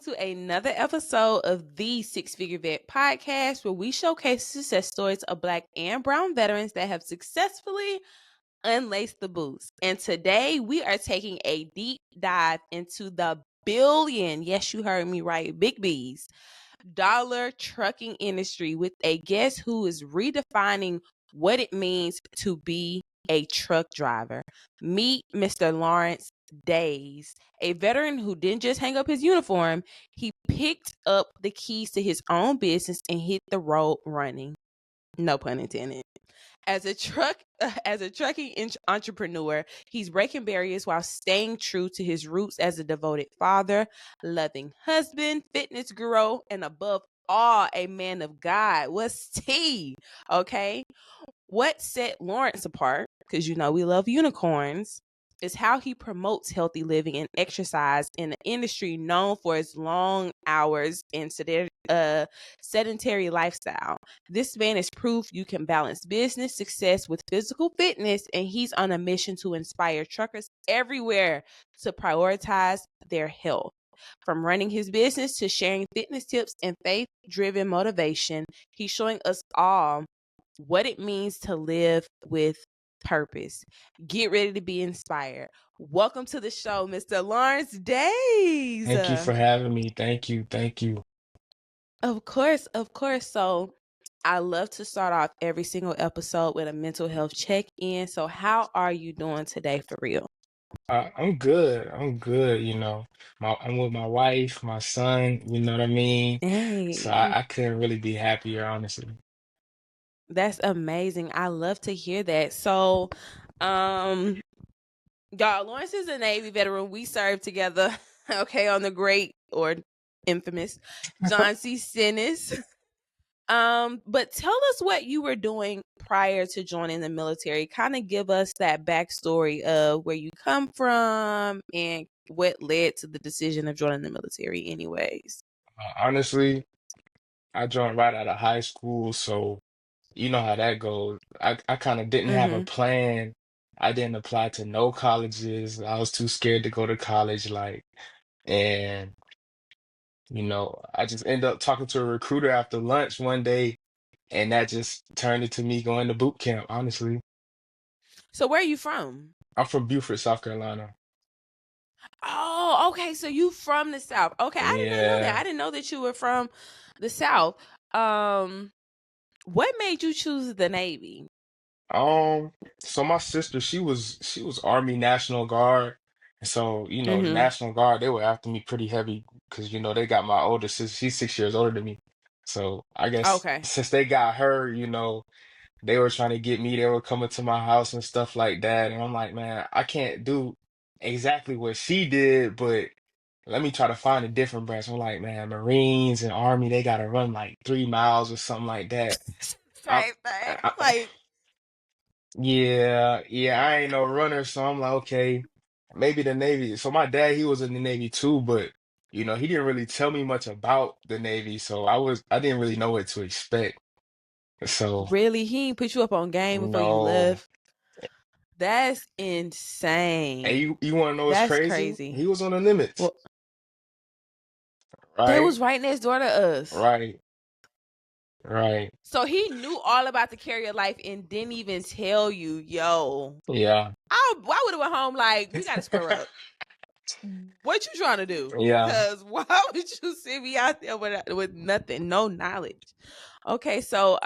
to another episode of the Six Figure Vet podcast, where we showcase success stories of Black and Brown veterans that have successfully unlaced the boots. And today we are taking a deep dive into the billion, yes, you heard me right, big B's, dollar trucking industry with a guest who is redefining what it means to be a truck driver. Meet Mr. Lawrence Daise, a veteran who didn't just hang up his uniform, he picked up the keys to his own business and hit the road running. No pun intended. As a trucking entrepreneur, he's breaking barriers while staying true to his roots as a devoted father, loving husband, fitness guru, and above all, a man of God. What's T? Okay. What set Lawrence apart, because you know we love unicorns, is how he promotes healthy living and exercise in an industry known for its long hours and sedentary lifestyle. This man is proof you can balance business success with physical fitness, and he's on a mission to inspire truckers everywhere to prioritize their health. From running his business to sharing fitness tips and faith-driven motivation, he's showing us all what it means to live with purpose. Get ready to be inspired. Welcome to the show, Mr. Lawrence Daise. Thank you for having me. Thank you. Thank you. Of course, of course. So I love to start off every single episode with a mental health check-in. So how are you doing today for real? I'm good. I'm good. I'm with my wife, my son, you know what I mean? So Hey, I couldn't really be happier, honestly. that's amazing. I love to hear that. So, um, y'all, Lawrence is a Navy veteran. We served together, okay, on the great or infamous John C. Stennis. But tell us what you were doing prior to joining the military. Kind of give us that backstory of where you come from and what led to the decision of joining the military, anyways. Honestly, I joined right out of high school, so you know how that goes. I kind of didn't have a Mm-hmm. plan. I didn't apply to no colleges. I was too scared to go to college, and I just ended up talking to a recruiter after lunch one day, and that just turned into me going to boot camp, honestly. So where are you from? I'm from Beaufort, South Carolina. Oh, okay. So you from the South. Okay, I did not know that. I Yeah. didn't know that you were from the South. Um, what made you choose the Navy? So my sister, she was Army National Guard. And so, the Mm-hmm. National Guard, they were after me pretty heavy because, they got my older sister. She's 6 years older than me. So I guess Okay. since they got her, they were trying to get me. They were coming to my house and stuff like that. And I'm like, man, I can't do exactly what she did, but let me try to find a different branch. I'm like, man, Marines and Army, they gotta run like 3 miles or something like that. I, Same thing. I, Like, yeah, yeah, I ain't no runner, so I'm like, okay, maybe the Navy. So my dad, he was in the Navy too, but he didn't really tell me much about the Navy, so I didn't really know what to expect. So really, he ain't put you up on game before you no. left. That's And insane. you want to know what's That's crazy? crazy. He was on the limits, Well, they right? was right next door to us. Right, right. So he knew all about the carrier life and didn't even tell you, yo. Yeah. I would have went home like, we gotta square up. What you trying to do? Yeah. Because why would you send me out there with nothing, no knowledge? Okay, so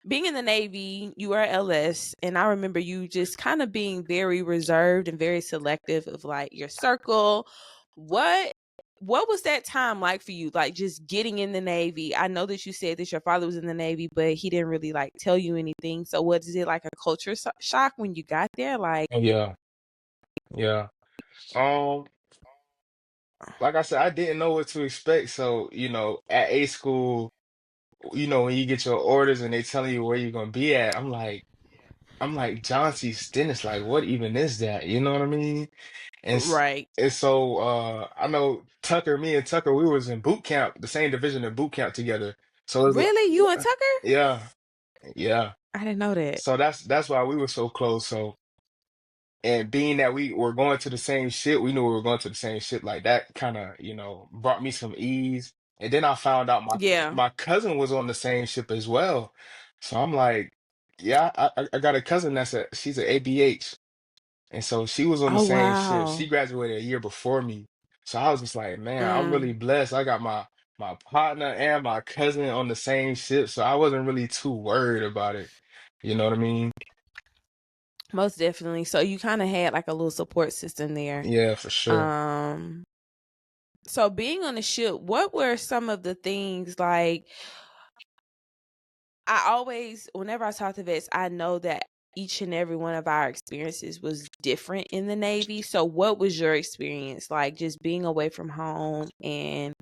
being in the Navy, you were LS, and I remember you just kind of being very reserved and very selective of like your circle. What what was that time like for you? Like just getting in the Navy. I know that you said that your father was in the Navy, but he didn't really like tell you anything. So what is it like a culture shock when you got there? Like, Yeah. Yeah. Um, like I said, I didn't know what to expect. So, at A school, when you get your orders and they telling you where you're gonna be at, I'm like John C. Stennis, like what even is that? You know what I mean? And s- right. and so I know Tucker, me and Tucker, we was in boot camp, the same division in boot camp together. So it was Really? You and Tucker? yeah, yeah. I didn't know that. So that's why we were so close. So And being that we were going to the same shit, we knew we were going to the same shit. Like that kind of, brought me some ease. And then I found out Yeah. my cousin was on the same ship as well. So I'm like, yeah, I got a cousin she's an ABH. And so she was on the Oh same ship. She wow. graduated a year before me. So I was just like, man, I'm really Mm, blessed. I got my partner and my cousin on the same ship. So I wasn't really too worried about it. You know what I mean? most definitely. So you kind of had like a little support system there. Yeah, for sure. Um so being on the ship, what were some of the things like I always whenever I talk to vets, I know that each and every one of our experiences was different in the Navy. So what was your experience like just being away from home and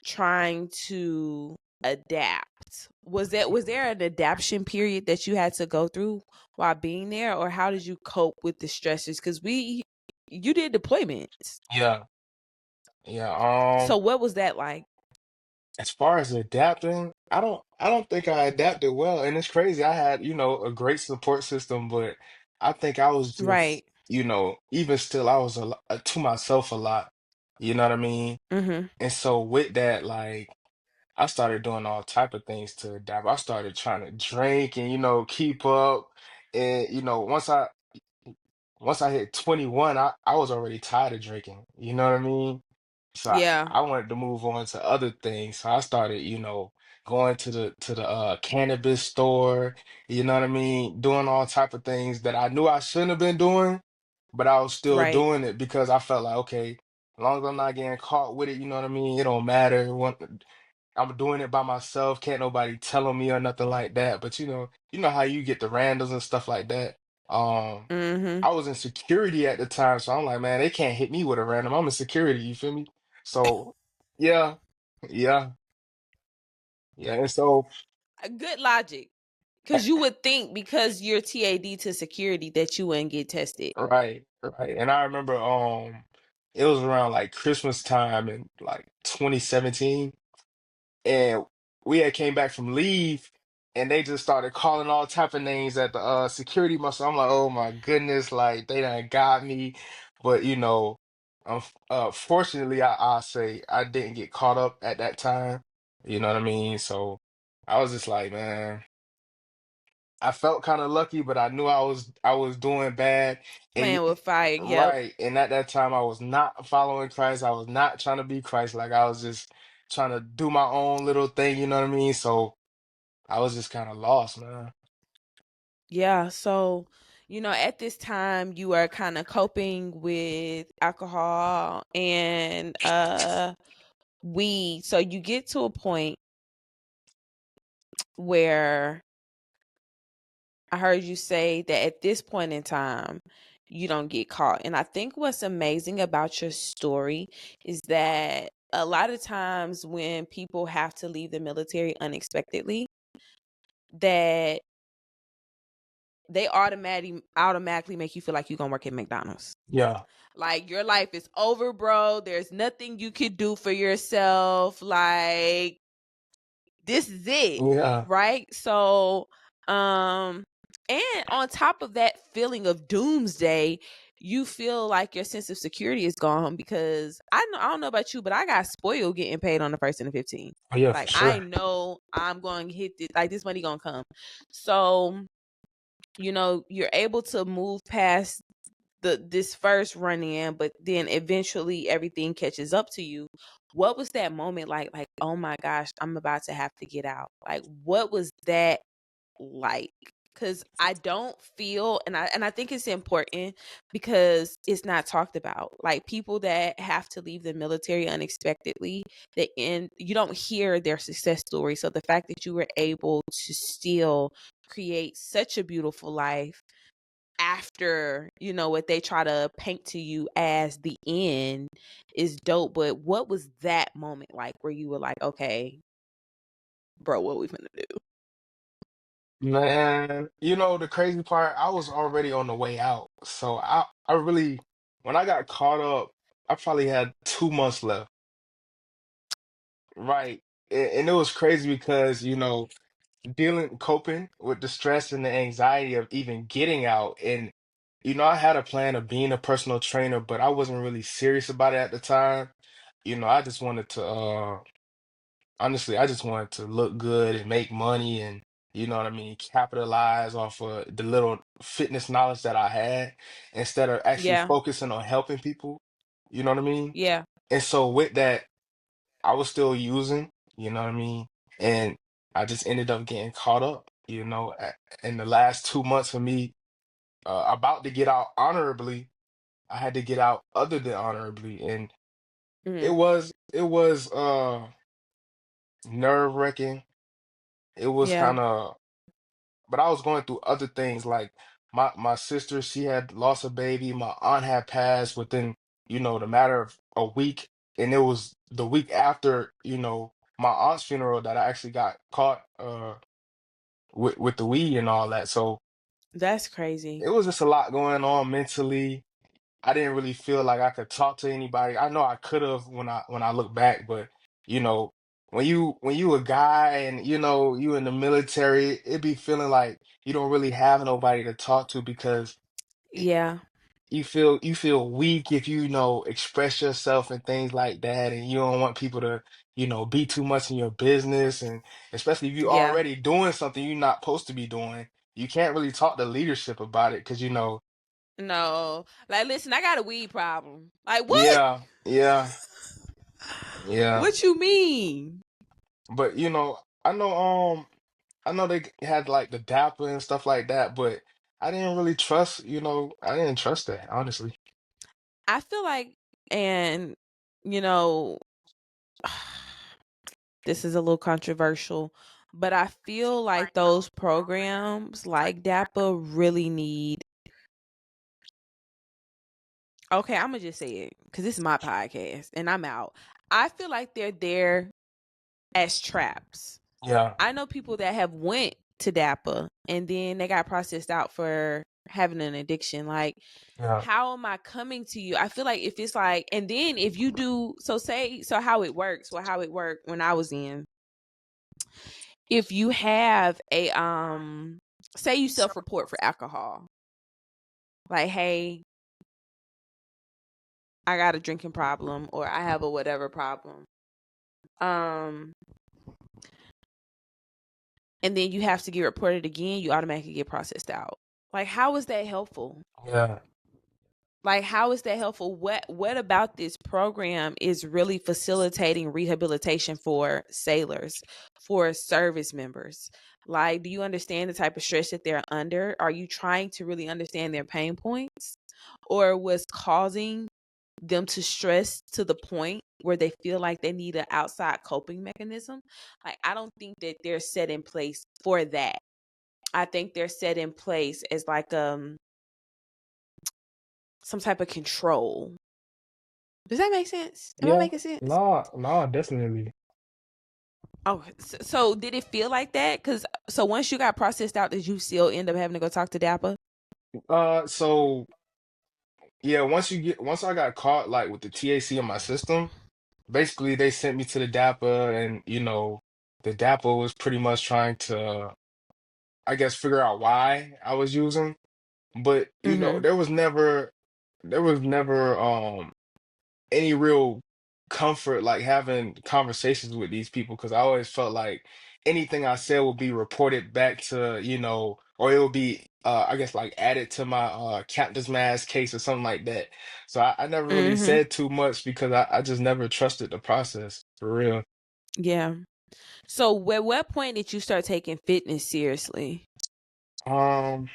trying to adapt? Was there an adaptation period that you had to go through while being there, or how did you cope with the stresses? Because you did deployments, Yeah. Yeah. so what was that like? As far as adapting, I don't think I adapted well. And it's crazy. I had, a great support system, but I think I was just, Right. even still, I was to myself a lot. You know what I mean? Mm-hmm. And so with that, like, I started doing all type of things to adapt. I started trying to drink and, keep up. And, once I hit 21, I was already tired of drinking. You know what I mean? So Yeah. I wanted to move on to other things. So I started, going to the cannabis store, you know what I mean? Doing all type of things that I knew I shouldn't have been doing, but I was still Right. doing it because I felt like, okay, as long as I'm not getting caught with it, you know what I mean? It don't matter. I'm doing it by myself. Can't nobody tell on me or nothing like that. But you know how you get the randoms and stuff like that. Um, Mm-hmm. I was in security at the time, so I'm like, man, they can't hit me with a random. I'm in security, you feel me? So, yeah, yeah, yeah. And so, Good logic. Because you would think because you're TAD to security that you wouldn't get tested. right, right. And I remember, it was around like Christmas time in like 2017. And we had came back from leave and they just started calling all type of names at the security muscle. I'm like, oh my goodness, like they done got me. But fortunately I say I didn't get caught up at that time. You know what I mean? So I was just like, man, I felt kind of lucky, but I knew I was doing bad. And Playing with fire. Yep. right, and at that time I was not following Christ. I was not trying to be Christ. Like I was just trying to do my own little thing, you know what I mean? So I was just kind of lost, man. Yeah. So, at this time you are kind of coping with alcohol and weed. So you get to a point where I heard you say that at this point in time, you don't get caught. And I think what's amazing about your story is that a lot of times when people have to leave the military unexpectedly, that they automatically make you feel like you're gonna work at McDonald's. Yeah, Like your life is over, bro. There's nothing you could do for yourself. Like this is it, yeah, right? So, and on top of that feeling of doomsday, you feel like your sense of security is gone because I don't know about you, but I got spoiled getting paid on the 1st and the 15th. oh yeah, for Like I sure. know I'm going to hit this, like this money gonna come. So, you're able to move past this first run in, but then eventually everything catches up to you. What was that moment like, oh my gosh, I'm about to have to get out? Like what was that like? Cuz I don't feel, and I think it's important because it's not talked about. Like people that have to leave the military unexpectedly, you don't hear their success story. So the fact that you were able to still create such a beautiful life after what they try to paint to you as the end is dope. But what was that moment like where you were like, okay, bro, what we finna do? Man, the crazy part, I was already on the way out. So I really, when I got caught up, I probably had 2 months left. Right. And it was crazy because, coping with the stress and the anxiety of even getting out. And I had a plan of being a personal trainer, but I wasn't really serious about it at the time. I just wanted to honestly, I just wanted to look good and make money and what I mean, capitalize off of the little fitness knowledge that I had instead of actually Yeah. focusing on helping people. You know what I mean? Yeah. And so with that, I was still using, you know what I mean? And I just ended up getting caught up, in the last 2 months of me about to get out honorably. I had to get out other than honorably. And it Mhm. was it was nerve-wracking. It was Yeah. kind of, but I was going through other things like my sister, she had lost a baby, my aunt had passed within, the matter of a week, and it was the week after, my aunt's funeral that I actually got caught with the weed and all that. So That's crazy. it was just a lot going on mentally. I didn't really feel like I could talk to anybody. I know I could have when I look back, but you know, when you a guy and you in the military, it be feeling like you don't really have nobody to talk to because Yeah. you feel weak if express yourself and things like that, and you don't want people to be too much in your business, and especially if you Yeah. already doing something you're not supposed to be doing, you can't really talk to leadership about it because No. Like, listen, I got a weed problem. Like, what? yeah, yeah, yeah. What you mean? But I know they had like the Dapper and stuff like that, but I didn't really trust, I didn't trust that, honestly. I feel like, and you know, this is a little controversial, but I feel like those programs like DAPA really need. Okay, I'm gonna just say it because this is my podcast and I'm out. I feel like they're there as traps. Yeah, I know people that have went to DAPA and then they got processed out for having an addiction. Like, yeah, how am I coming to you? I feel like if it's like, and then if you do, so say, so how it works, well, how it worked when I was in, if you have a, say you self report for alcohol, like, hey, I got a drinking problem or I have a whatever problem. Um, and then you have to get reported again, you automatically get processed out. Like, how is that helpful? yeah, Like, how is that helpful? What about this program is really facilitating rehabilitation for sailors, for service members? Like, do you understand the type of stress that they're under? Are you trying to really understand their pain points? Or what's causing them to stress to the point where they feel like they need an outside coping mechanism? Like, I don't think that they're set in place for that. I think they're set in place as like some type of control. Does that make sense? Am I yeah. making sense? No, no, definitely. Oh, so did it feel like that? Because so once you got processed out, did you still end up having to go talk to DAPA? So yeah, once I got caught like with the TAC in my system, basically they sent me to the Dapper, and the Dapper was pretty much trying to, I guess, figure out why I was using. But Mm-hmm. there was never any real comfort like having conversations with these people because I always felt like anything I said would be reported back to, or it would be I guess like added to my captain's mass case or something like that. So I never really Mm-hmm. said too much because I just never trusted the process for real. Yeah. So at what point did you start taking fitness seriously? Um,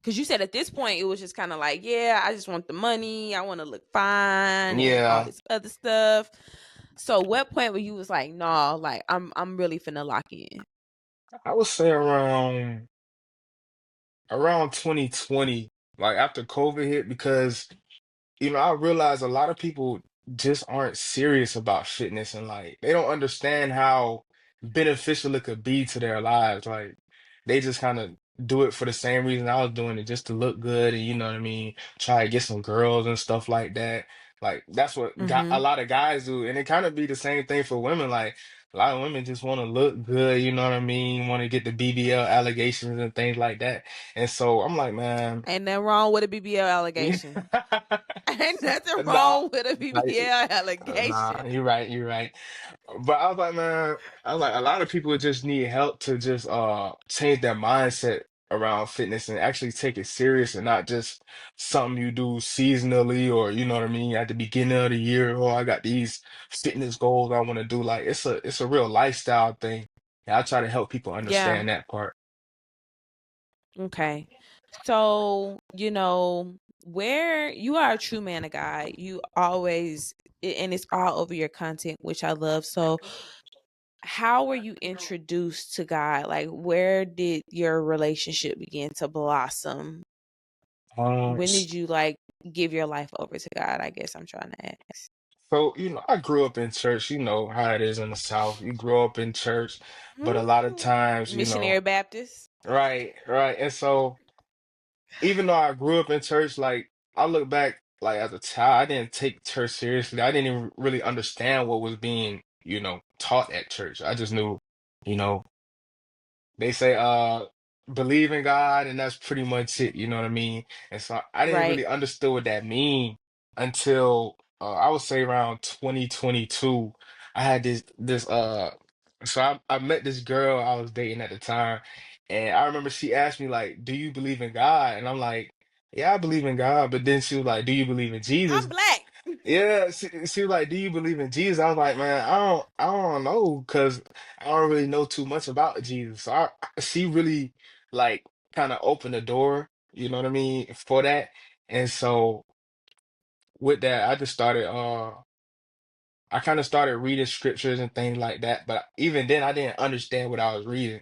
Because you said at this point it was just kind of like, yeah, I just want the money, I want to look fine, and all yeah, this other stuff. So what point where you was like, nah, like I'm really finna lock in? I would say around 2020, like after COVID hit, because I realize a lot of people just aren't serious about fitness, and like they don't understand how beneficial it could be to their lives. Like they just kind of do it for the same reason I was doing it, just to look good and try to get some girls and stuff like that. Like that's what a Mm-hmm. lot of guys do, and it kind of be the same thing for women. Like a lot of women just want to look good, you know what I mean? Want to get the BBL allegations and things like that. And so I'm like, man, Ain't nothing wrong with a BBL allegation. Ain't nothing nah, wrong with a like, BBL nah, allegation. you're right. But I was like, man, I was like, a lot of people just need help to just change their mindset around fitness and actually take it serious and not just something you do seasonally or you know what I mean at the beginning of the year. Oh, I got these fitness goals I want to do. Like it's a real lifestyle thing. And I try to help people Yeah. understand that part. Okay. So, where you are a true man of God, you always, and it's all over your content, which I love. So, how were you introduced to God? Like, where did your relationship begin to blossom? When S- did you like give your life over to God? I guess I'm trying to ask. so I grew up in church. You know how it is in the South. You grow up in church, but a lot of Mm. times, Missionary Baptist. right, right. And so even though I grew up in church, like I look back, like as a child, I didn't take church seriously. I didn't even really understand what was being, taught at church. I just knew, you know, they say believe in God and that's pretty much it, you know what I mean? And so I didn't Right. really understand what that mean until I would say around 2022. I had I met this girl I was dating at the time, and I remember she asked me like, "Do you believe in God?" And I'm like, "Yeah, I believe in God." But then she was like, "Do you believe in Jesus?" I'm black. Yeah, she was like, "Do you believe in Jesus?" I was like, "Man, I don't know, because I don't really know too much about Jesus." So she really like kind of opened the door, you know what I mean, for that. And so with that, I kind of started reading scriptures and things like that. But even then, I didn't understand what I was reading,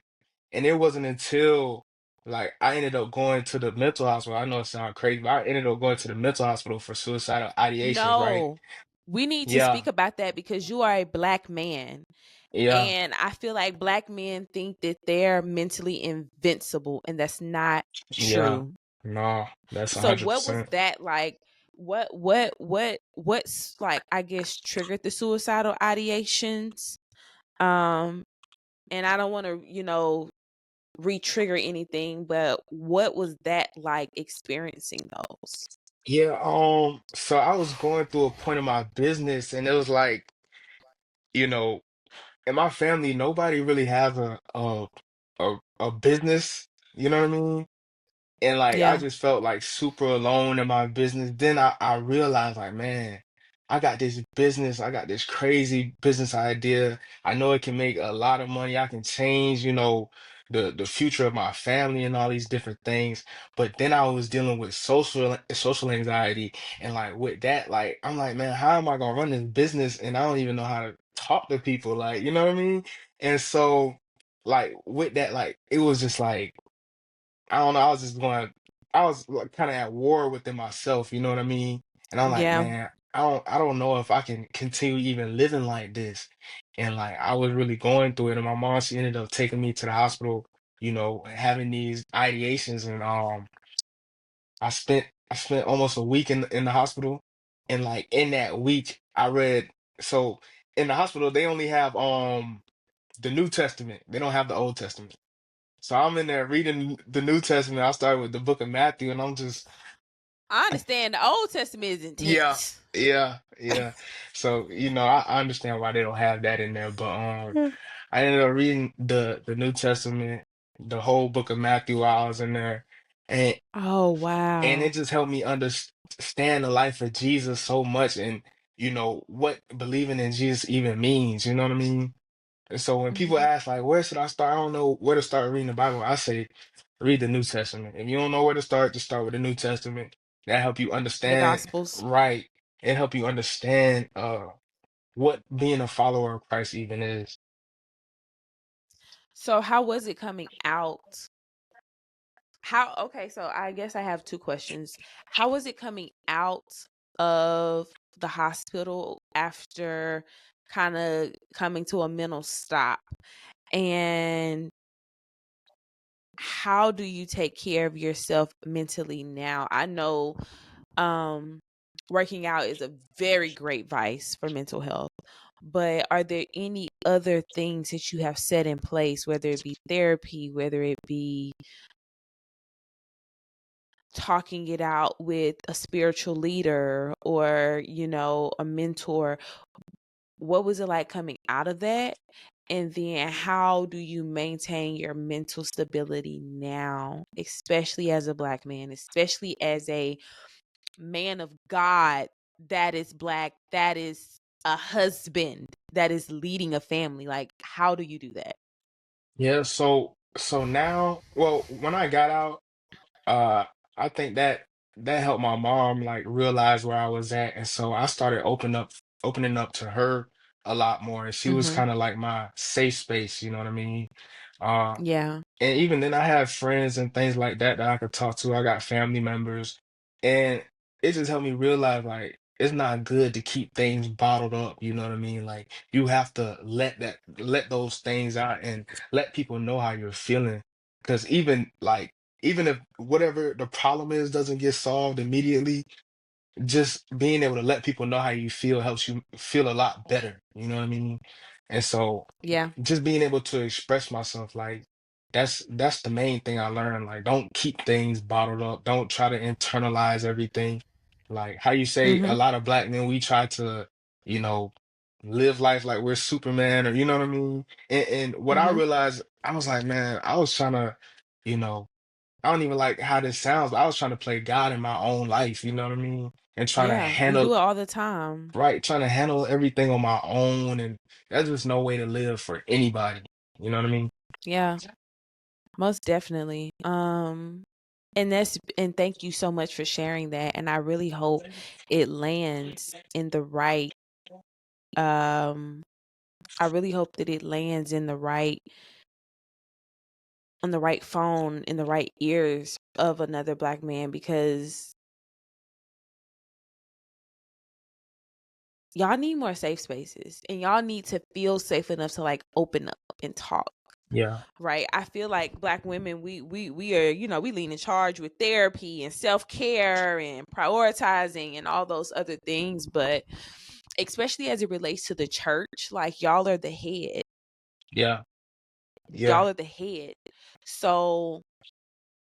and it wasn't until like I ended up going to the mental hospital. I know it sounds crazy, but I ended up going to the mental hospital for suicidal ideations, right? No. We need to Yeah. speak about that because you are a black man. Yeah. And I feel like black men think that they're mentally invincible, and that's not Yeah, true. no, that's a So hundred what was percent. that like? What's like, I guess, triggered the suicidal ideations? Um, and I don't want to, re-trigger anything, but what was that like experiencing those? Yeah, so I was going through a point in my business, and it was like, you know, in my family, nobody really has a business, you know what I mean? And like I Yeah. just felt like super alone in my business. Then I realized like, man, I got this business, I got this crazy business idea. I know it can make a lot of money. I can change, the future of my family and all these different things. But then I was dealing with social anxiety, and like with that, like I'm like, man, how am I gonna run this business and I don't even know how to talk to people, like, you know what I mean? And so like with that, like it was just like I don't know. I was like kind of at war within myself. You know what I mean? And I'm like, Yeah. man, I don't know if I can continue even living like this. And like, I was really going through it. And my mom, she ended up taking me to the hospital, having these ideations. And I spent almost a week in the hospital. And like in that week, I read, so in the hospital, they only have, the New Testament. They don't have the Old Testament. So I'm in there reading the New Testament. I started with the book of Matthew, and I'm just, I understand the Old Testament is yeah, intense. yeah. So, I understand why they don't have that in there, but Yeah. I ended up reading the New Testament, the whole book of Matthew while I was in there, and Oh, and wow. it just helped me understand the life of Jesus so much, and what believing in Jesus even means. You know what I mean? And so when people Mhm. ask like, where should I start? I don't know where to start reading the Bible. I say, read the New Testament. If you don't know where to start, just start with the New Testament. That help you The understand, Gospels. right? It help you understand what being a follower of Christ even is. So how was it coming out? How Okay, so I guess I have two questions. How was it coming out of the hospital after kind of coming to a mental stop? And how do you take care of yourself mentally now? I know um working out is a very great vice for mental health. But are there any other things that you have set in place, whether it be therapy, whether it be talking it out with a spiritual leader or, a mentor? What was it like coming out of that? And then how do you maintain your mental stability now, especially as a Black man, especially as a man of God that is Black, that is a husband, that is leading a family? Like, how do you do that? Yeah, so now, well, when I got out, uh, I think that helped my mom like realize where I was at, and so I started opening up to her a lot more, and she was Mhm. kind of like my safe space, you know what I mean? Uh, Yeah. and even then, I have friends and things like that that I could talk to. I got family members, and it just helped me realize like it's not good to keep things bottled up. You know what I mean? Like you have to let those things out and let people know how you're feeling. Because even if whatever the problem is doesn't get solved immediately, just being able to let people know how you feel helps you feel a lot better. You know what I mean? And so Yeah. just being able to express myself, like that's the main thing I learned. Like don't keep things bottled up. Don't try to internalize everything. Like how you say a Mhm. lot of black men, we try to, you know, live life like we're Superman or you know what I mean? And what I Mhm. realized, I was like, man, I was trying to, you know, I don't even like how this sounds, but I was trying to play God in my own life, you know what I mean? And trying to Yeah, we do handle, it all the time. right, trying to handle everything on my own. And that's just no way to live for anybody. You know what I mean? Yeah, most definitely. And thank you so much for sharing that. And I really hope it lands in the right um I really hope that it lands in the right on the right phone, in the right ears of another Black man, because y'all need more safe spaces and y'all need to feel safe enough to like open up and talk. Yeah. Right. I feel like Black women, we are, we lean in charge with therapy and self-care and prioritizing and all those other things, but especially as it relates to the church, like y'all are the head. Yeah. Y'all Yeah. are the head. So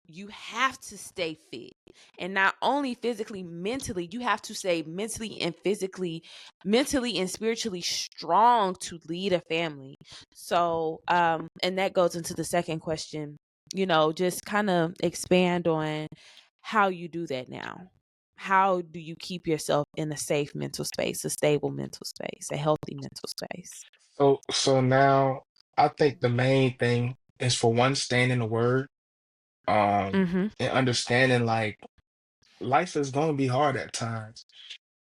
you have to stay fit, and not only physically, mentally. You have to stay mentally and spiritually strong to lead a family. So and that goes into the second question, just kind of expand on how you do that now. How do you keep yourself in a safe mental space, a stable mental space, a healthy mental space? So now I think the main thing is for one, staying in the word, Mhm. and understanding like life is gonna be hard at times.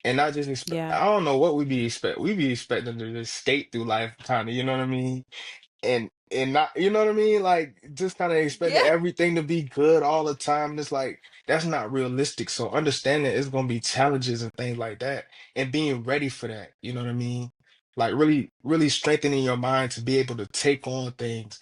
And not just expect, Yeah. I don't know what we be expecting to just skate through life kind of, you know what I mean? And not, you know what I mean, like just kind of expecting Yeah. everything to be good all the time, and it's like that's not realistic. So understanding it's going to be challenges and things like that, and being ready for that, you know what I mean, like really strengthening your mind to be able to take on things,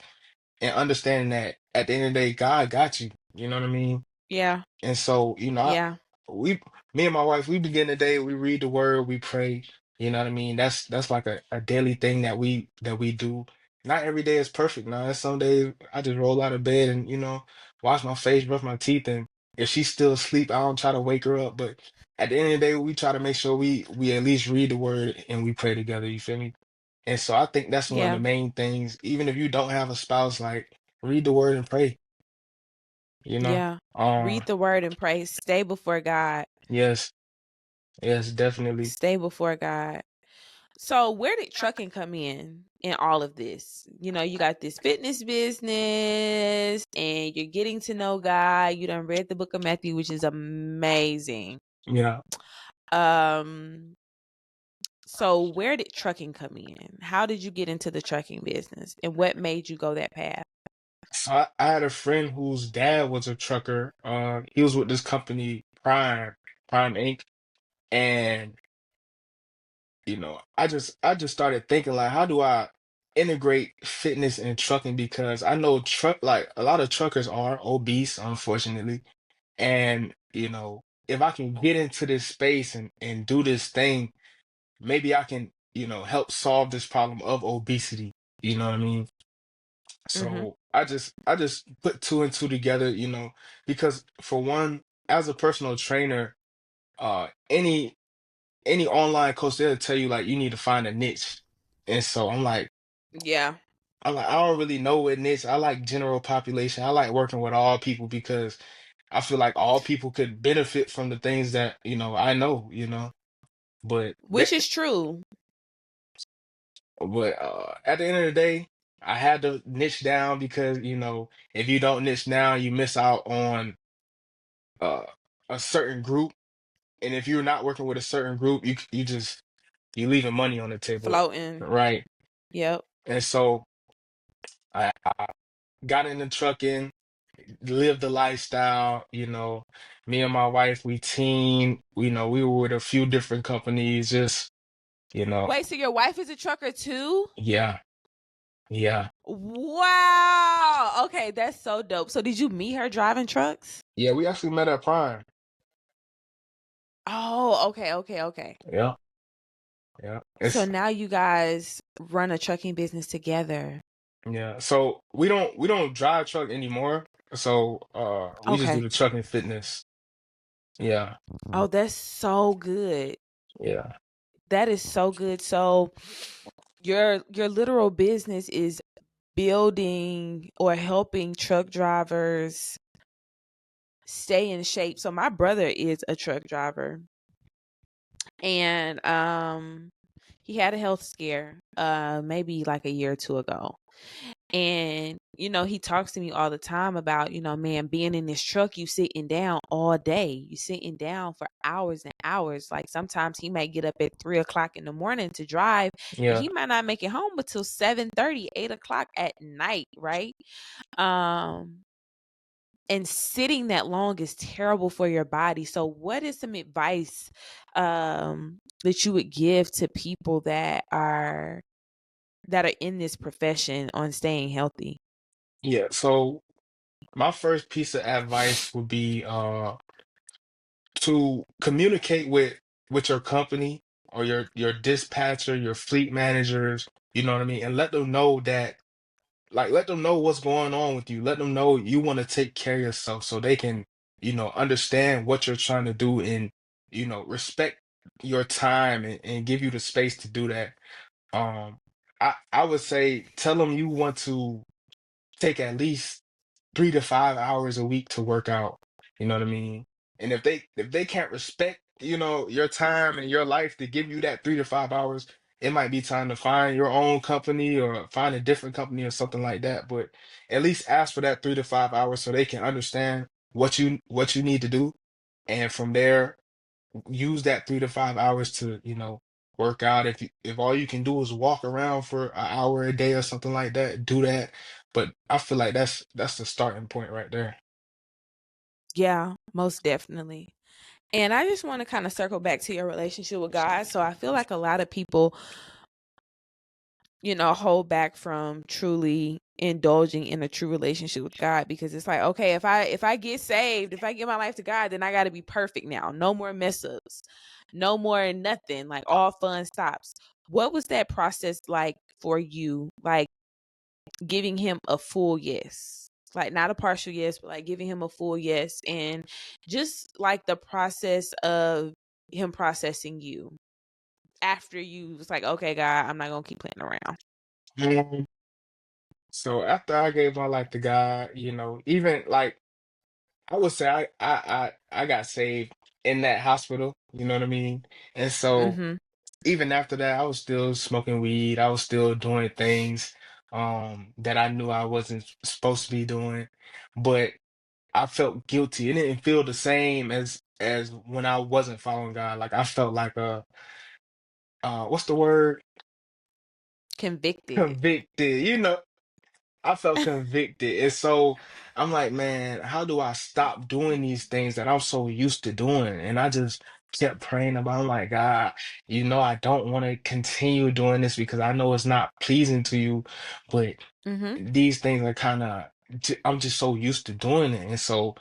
and understanding that at the end of the day God got you, you know what I mean. Yeah. And so, Yeah. we, me and my wife, we begin the day, we read the word, we pray. You know what I mean? That's like a daily thing that we do. Not every day is perfect. Now, there's some days I just roll out of bed and wash my face, brush my teeth, and if she's still asleep, I don't try to wake her up. But at the end of the day, we try to make sure we at least read the word and we pray together. You feel me? And so I think that's one of the Yeah. main things. Even if you don't have a spouse, like read the word and pray. You know. Yeah. Um. Read the word and pray. Stay before God. Yes. Yes, definitely. Stay before God. So, where did trucking come in all of this? You got this fitness business and you're getting to know God. You done read the book of Matthew, which is amazing. Yeah. Um, so where did trucking come in? How did you get into the trucking business and what made you go that path? So I had a friend whose dad was a trucker. He was with this company, Prime Inc. And I just started thinking like, how do I integrate fitness and trucking? Because I know truck like a lot of truckers are obese, unfortunately. And if I can get into this space and do this thing, maybe I can, help solve this problem of obesity. You know what I mean? Mhm. So I just put two and two together, because for one, as a personal trainer, any online coach, they'll tell you like you need to find a niche. And so Yeah. I don't really know what niche. I like general population. I like working with all people because I feel like all people could benefit from the things that, I know. But that Which is true. but at the end of the day, I had to niche down because, if you don't niche now, you miss out on uh a certain group. And if you're not working with a certain group, you leaving money on the table. Floating. Right. Yep. And so I got into trucking, lived the lifestyle, me and my wife, we teamed, we were with a few different companies, just, you know, Wait, so your wife is a trucker too? yeah, yeah. Wow. Okay, that's so dope. So did you meet her driving trucks? Yeah, we actually met at Prime. Oh, okay. Yeah, yeah. So It's now you guys run a trucking business together. yeah. So we don't drive truck anymore. So we just do Okay. the trucking fitness. Yeah, Oh, that's so good. yeah. That is so good. So your literal business is building or helping truck drivers stay in shape. So my brother is a truck driver, and he had a health scare maybe like a year or two ago. And he talks to me all the time about, man, being in this truck, you sitting down all day. You sitting down for hours and hours. Like sometimes he might get up at 3 o'clock in the morning to drive, and Yeah. he might not make it home until 7:30, 8 o'clock at night, right? Um, and sitting that long is terrible for your body. So what is some advice that you would give to people that are in this profession on staying healthy? Yeah. So my first piece of advice would be to communicate with your company or your dispatcher, your fleet managers, you know what I mean, and let them know that, like, let them know what's going on with you. Let them know you want to take care of yourself so they can, understand what you're trying to do and, respect your time and give you the space to do that. Um, I would say tell them you want to take at least 3 to 5 hours a week to work out. You know what I mean? And if they can't respect, your time and your life to give you that 3 to 5 hours, it might be time to find your own company or find a different company or something like that. But at least ask for that 3 to 5 hours so they can understand what you need to do. And from there, use that 3 to 5 hours to, work out. If all you can do is walk around for an hour a day or something like that, do that. But I feel like that's the starting point right there. Yeah, most definitely. And I just want to kind of circle back to your relationship with God. So I feel like a lot of people, hold back from truly indulging in a true relationship with God, because it's like, okay, if I get saved, if I give my life to God, then I got to be perfect now. No more mess ups. No more nothing. Like all fun stops. What was that process like for you? Like giving him a full yes. Like not a partial yes, but like giving him a full yes, and just like the process of him processing you after you was like, okay, God, I'm not gonna keep playing around. Um, so after I gave my life to God, even like I would say I got saved in that hospital, you know what I mean? And so Mm-hmm. even after that, I was still smoking weed. I was still doing things that I knew I wasn't supposed to be doing. But I felt guilty. It didn't feel the same as when I wasn't following God. Like I felt like what's the word? Convicted. Convicted. I felt convicted. And so I'm like, man, how do I stop doing these things that I'm so used to doing? And I just kept praying about, I'm like, God, I don't want to continue doing this because I know it's not pleasing to you, but Mm-hmm. these things are I'm just so used to doing it. And so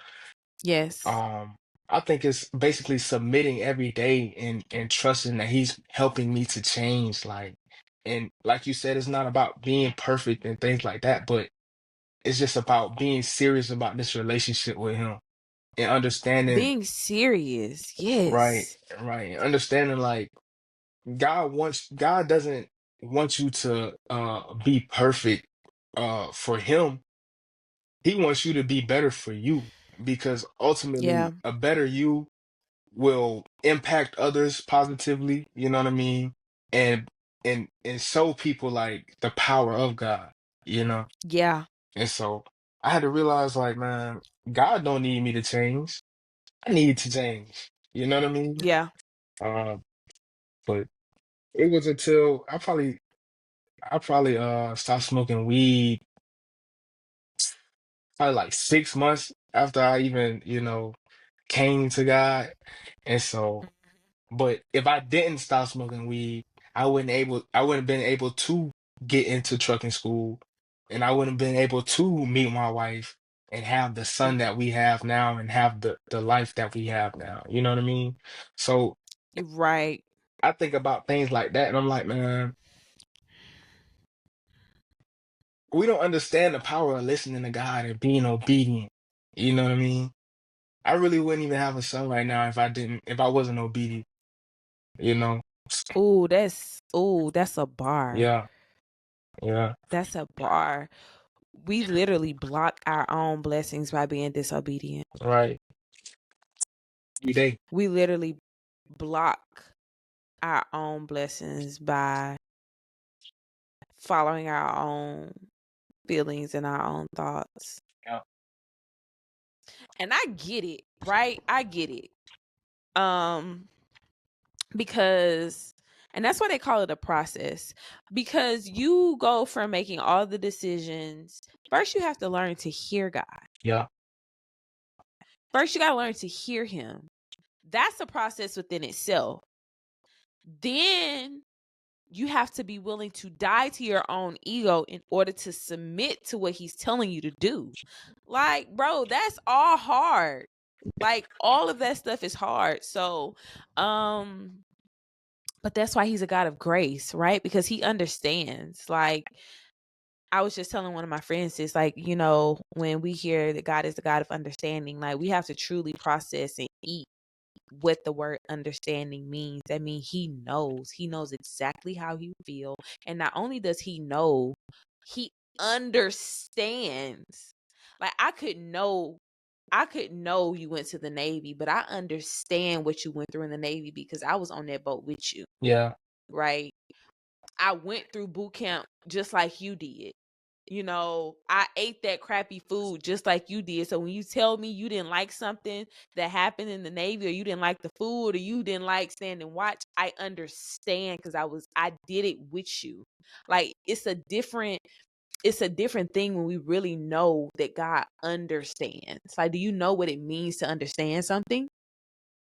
Yes. I think it's basically submitting every day and trusting that he's helping me to change. Like, and like you said, it's not about being perfect and things like that, but it's just about being serious about this relationship with him and understanding, Being serious. right, Yes. right, understanding like God doesn't want you to be perfect for him. He wants you to be better for you because Yeah. ultimately a better you will impact others positively, you know what I mean? And and show people like the power of God, you know? Yeah. And so I had to realize like, man, God don't need me to change. I need to change. You know what I mean? Yeah. Uh, but it was until I probably stopped smoking weed probably like 6 months after I even, came to God. And so, but if I didn't stop smoking weed, I wouldn't have been able to get into trucking school, and I wouldn't have been able to meet my wife and have the son that we have now and have the life that we have now. You know what I mean? So Right. I think about things like that and I'm like, man, we don't understand the power of listening to God and being obedient. You know what I mean? I really wouldn't even have a son right now if I wasn't obedient, you know? That's a bar. Yeah, yeah, That's a bar. We literally block our own blessings by being disobedient. right. Every day. We literally block our own blessings by following our own feelings and our own thoughts. Yeah, And I get it, right? I get it. Um because and that's why they call it a process, because you go from making all the decisions. First you have to learn to hear God. yeah, First you got to learn to hear him. That's a process within itself. Then you have to be willing to die to your own ego in order to submit to what he's telling you to do. Like, bro, that's all hard. Like, all of that stuff is hard. So, but that's why he's a God of grace, right? Because he understands. Like, I was just telling one of my friends this, like, when we hear that God is the God of understanding, like, we have to truly process and eat what the word understanding means. That means he knows exactly how you feel. And not only does he know, he understands. Like, I could know you went to the Navy, but I understand what you went through in the Navy because I was on that boat with you, yeah, right? I went through boot camp just like you did. I ate that crappy food just like you did. So when you tell me you didn't like something that happened in the Navy, or you didn't like the food, or you didn't like stand and watch, I understand because I did it with you. Like, it's a different thing when we really know that God understands. Like, do you know what it means to understand something?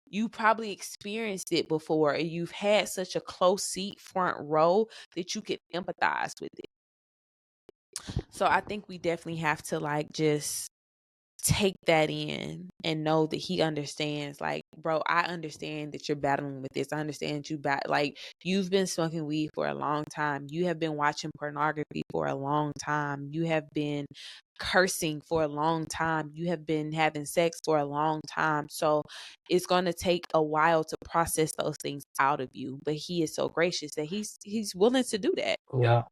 You probably experienced it before, and you've had such a close seat front row that you can empathize with it. So I think we definitely have to, like, just take that in and know that he understands. Like, bro, I understand that you're battling with this. I understand like, you've been smoking weed for a long time. You have been watching pornography for a long time. You have been cursing for a long time. You have been having sex for a long time. So it's going to take a while to process those things out of you. But he is so gracious that he's willing to do that. yeah.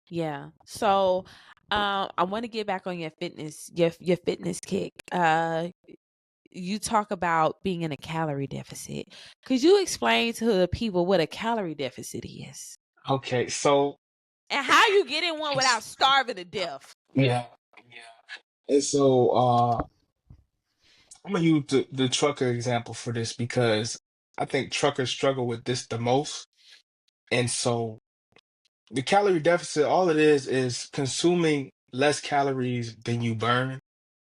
Yeah. So I want to get back on your fitness kick. You talk about being in a calorie deficit. Could you explain to the people what a calorie deficit is? Okay, so And how you get in one without starving to death? yeah, yeah. And so I'm gonna use the trucker example for this because I think truckers struggle with this the most. And so the calorie deficit, all it is consuming less calories than you burn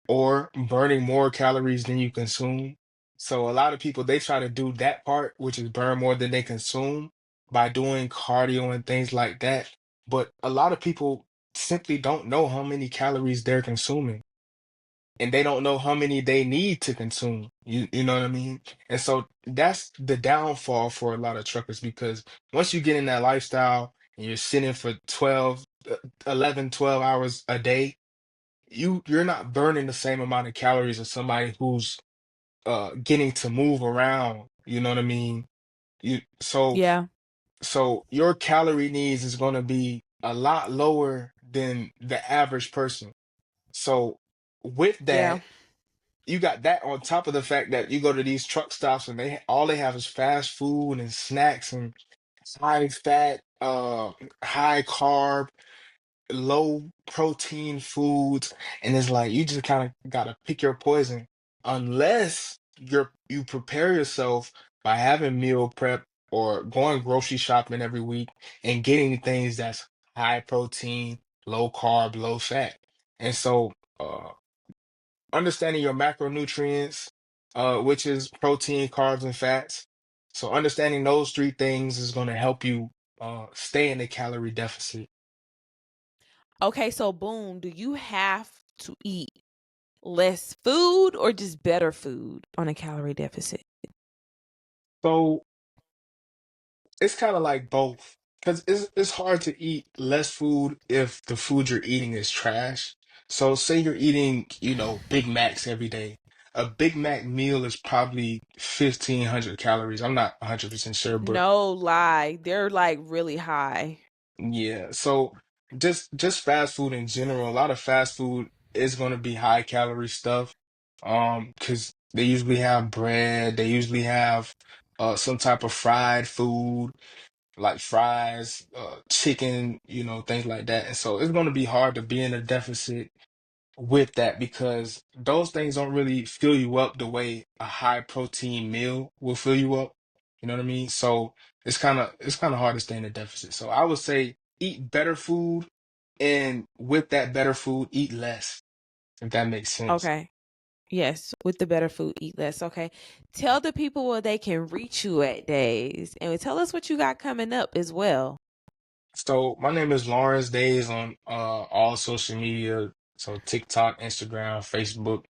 or burning more calories than you consume. So a lot of people they try to do that part, which is burn more than they consume by doing cardio and things like that. But a lot of people simply don't know how many calories they're consuming. and they don't know how many they need to consume. You know what I mean? And so that's the downfall for a lot of truckers, because once you get in that lifestyle and you're sitting for 11, 12 hours a day, you're not burning the same amount of calories as somebody who's getting to move around. You know what I mean? You Yeah. so your calorie needs is going to be a lot lower than the average person. So with Yeah. that, you got that on top of the fact that you go to these truck stops and all they have is fast food and snacks and high fat, high carb, low protein foods, and it's like you just kind of gotta pick your poison, unless you prepare yourself by having meal prep or going grocery shopping every week and getting things that's high protein, low carb, low fat. And so understanding your macronutrients, which is protein, carbs, and fats. So understanding those three things is going to help you stay in the calorie deficit. Okay, so boom, do you have to eat less food or just better food on a calorie deficit? So it's kind of like both, because it's hard to eat less food if the food you're eating is trash. So say you're eating, Big Macs every day. A Big Mac meal is probably 1,500 calories. I'm not 100% sure, but No lie, they're like really high. yeah. So just fast food in general, a lot of fast food is going to be high calorie stuff. Because they usually have bread, they usually have some type of fried food like fries, chicken, things like that. And so it's going to be hard to be in a deficit with that, because those things don't really fill you up the way a high protein meal will fill you up. You know what I mean? So it's kind of hard to stay in a deficit. So I would say eat better food, and with that better food, eat less, if that makes sense. Okay. Yes, with the better food, eat less. Okay. Tell the people where they can reach you at days and tell us what you got coming up as well. So my name is Lawrence Daise on all social media. So TikTok, Instagram, Facebook.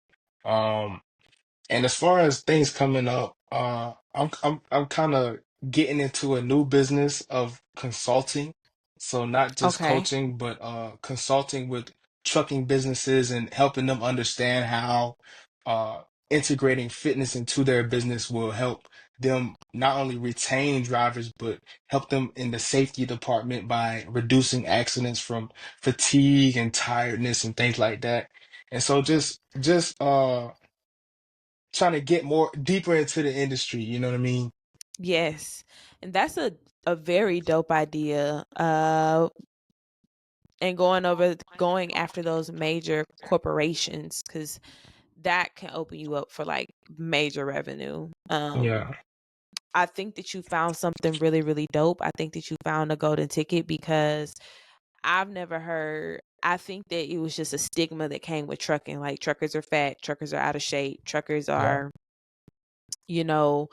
Um, And as far as things coming up, I'm kind of getting into a new business of consulting. So not just Okay. coaching, but consulting with trucking businesses and helping them understand how uh integrating fitness into their business will help them not only retain drivers, but help them in the safety department by reducing accidents from fatigue and tiredness and things like that. And so just trying to get more deeper into the industry, you know what I mean? Yes. And that's a very dope idea. And going after those major corporations, cuz that can open you up for like major revenue. Yeah, I think that you found something really, really dope. I think that you found a golden ticket because I've never heard. I think that it was just a stigma that came with trucking. Like truckers are fat, truckers are out of shape, truckers yeah, are, you know,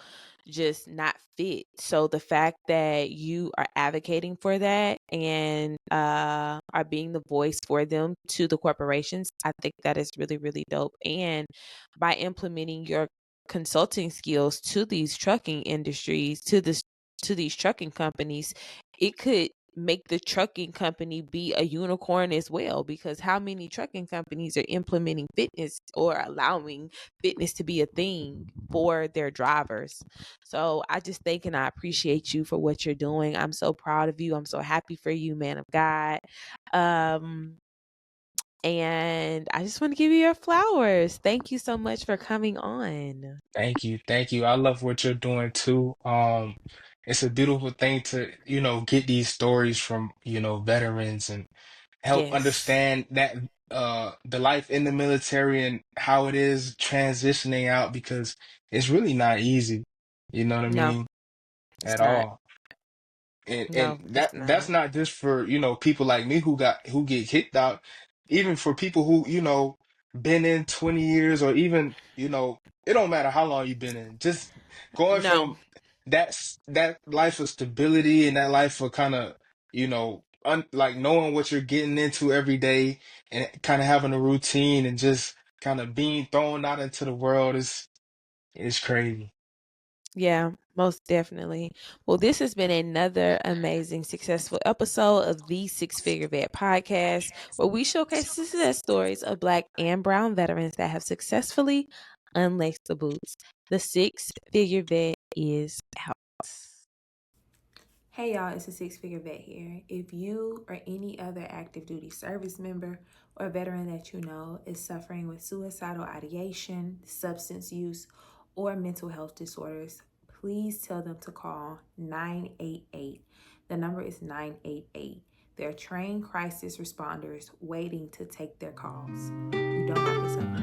just not fit. So the fact that you are advocating for that and are being the voice for them to the corporations, I think that is really, really dope. And by implementing your consulting skills to these trucking industries, to these trucking companies, it could make the trucking company be a unicorn as well, because how many trucking companies are implementing fitness or allowing fitness to be a thing for their drivers. So I just thank and I appreciate you for what you're doing. I'm so proud of you. I'm so happy for you, man of God. Um, and I just want to give you your flowers. Thank you so much for coming on. thank you, thank you. I love what you're doing too. It's a beautiful thing to, get these stories from, veterans and help Yes. understand that the life in the military and how it is transitioning out, because it's really not easy, you know what I No, mean, it's at not. all. And No, that it's that's not. not just for, people like me who get kicked out, even for people who, been in 20 years, or even, it don't matter how long you've been in. Just going No. from that life of stability and that life of kind of, like knowing what you're getting into every day and kind of having a routine and just kind of being thrown out into the world is crazy. Yeah, most definitely. Well, this has been another amazing, successful episode of the Six Figure Vet podcast, where we showcase success stories of Black and Brown veterans that have successfully unlaced the boots. The Six Figure Vet is out. Hey y'all, it's a Six Figure Vet here. If you or any other active duty service member or veteran that you know is suffering with suicidal ideation, substance use, or mental health disorders, please tell them to call 988. The number is 988. They're trained crisis responders waiting to take their calls. You don't have to suffer.